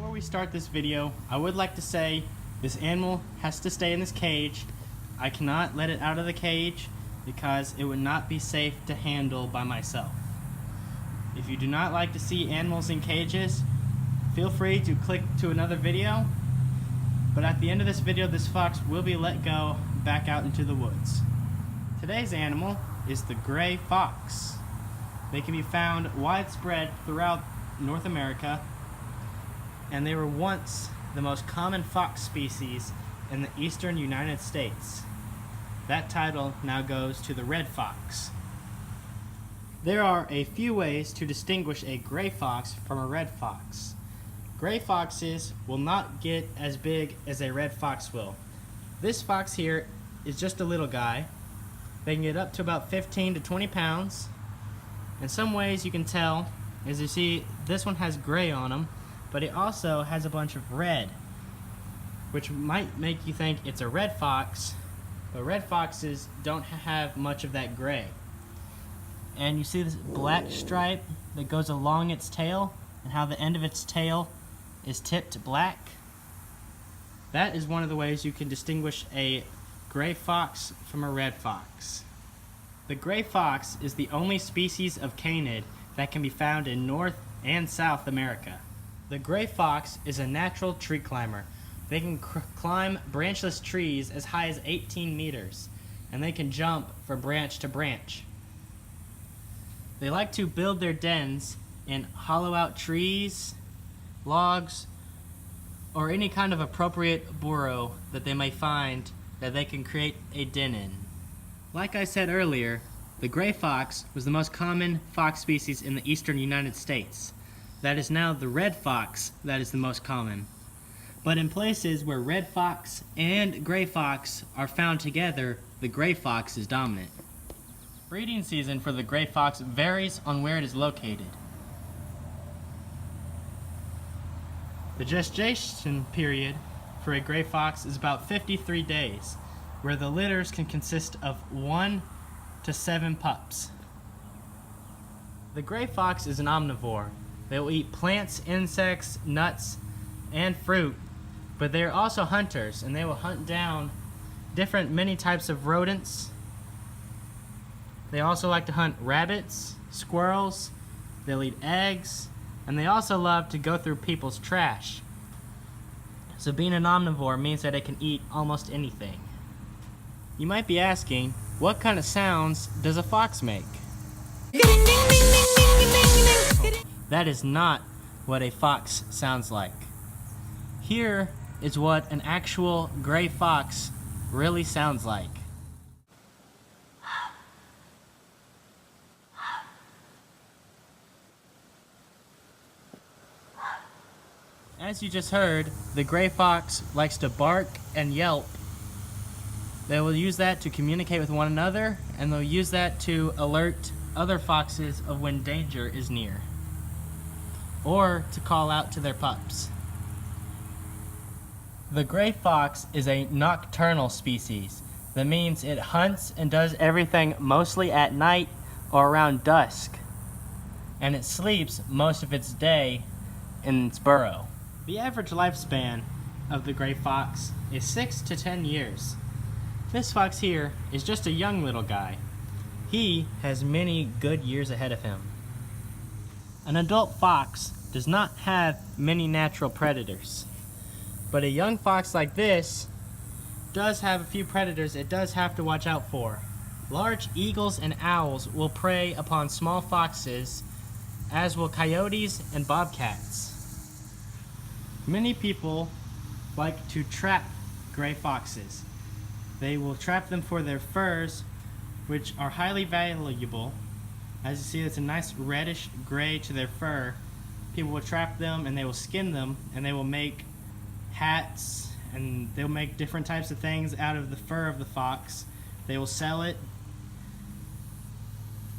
Before we start this video, I would like to say this animal has to stay in this cage. I cannot let it out of the cage because it would not be safe to handle by myself. If you do not like to see animals in cages, feel free to click to another video. But at the end of this video, this fox will be let go back out into the woods. Today's animal is the gray fox. They can be found widespread throughout North America, and they were once the most common fox species in the eastern United States. That title now goes to the red fox. There are a few ways to distinguish a gray fox from a red fox. Gray foxes will not get as big as a red fox will. This fox here is just a little guy. They can get up to about 15 to 20 pounds. In some ways you can tell, as you see, this one has gray on him, but it also has a bunch of red, which might make you think it's a red fox, but red foxes don't have much of that gray. And you see this black stripe that goes along its tail, and how the end of its tail is tipped black. That is one of the ways you can distinguish a gray fox from a red fox. The gray fox is the only species of canid that can be found in North and South America. The gray fox is a natural tree climber. They can climb branchless trees as high as 18 meters, and they can jump from branch to branch. They like to build their dens in hollow-out trees, logs, or any kind of appropriate burrow that they may find that they can create a den in. Like I said earlier, the gray fox was the most common fox species in the eastern United States. That is now the red fox that is the most common. But in places where red fox and gray fox are found together, the gray fox is dominant. Breeding season for the gray fox varies on where it is located. The gestation period for a gray fox is about 53 days, where the litters can consist of 1 to 7 pups. The gray fox is an omnivore. They will eat plants, insects, nuts, and fruit, but they are also hunters, and they will hunt down many types of rodents. They also like to hunt rabbits, squirrels, they'll eat eggs, and they also love to go through people's trash. So being an omnivore means that it can eat almost anything. You might be asking, what kind of sounds does a fox make? That is not what a fox sounds like. Here is what an actual gray fox really sounds like. As you just heard, the gray fox likes to bark and yelp. They will use that to communicate with one another, and they'll use that to alert other foxes of when danger is near, or to call out to their pups. The gray fox is a nocturnal species. That means it hunts and does everything mostly at night or around dusk, and it sleeps most of its day in its burrow. The average lifespan of the gray fox is 6 to 10 years. This fox here is just a young little guy. He has many good years ahead of him. An adult fox does not have many natural predators, but a young fox like this does have a few predators it does have to watch out for. Large eagles and owls will prey upon small foxes, as will coyotes and bobcats. Many people like to trap gray foxes. They will trap them for their furs, which are highly valuable. As you see, it's a nice reddish gray to their fur. People will trap them and they will skin them, and they will make hats, and they'll make different types of things out of the fur of the fox. They will sell it.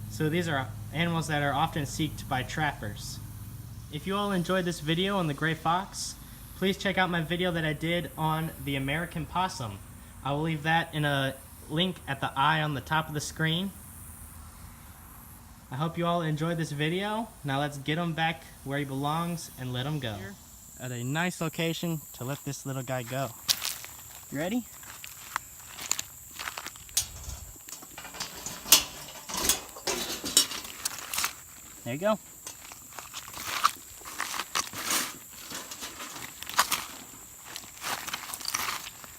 So these are animals that are often sought by trappers. If you all enjoyed this video on the gray fox, please check out my video that I did on the American possum. I will leave that in a link at the eye on the top of the screen. I hope you all enjoyed this video. Now let's get him back where he belongs and let him go. at a nice location to let this little guy go. You ready? There you go.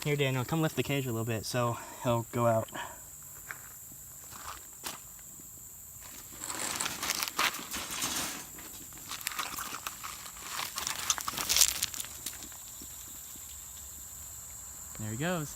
Here, Daniel, come lift the cage a little bit so he'll go out. There he goes.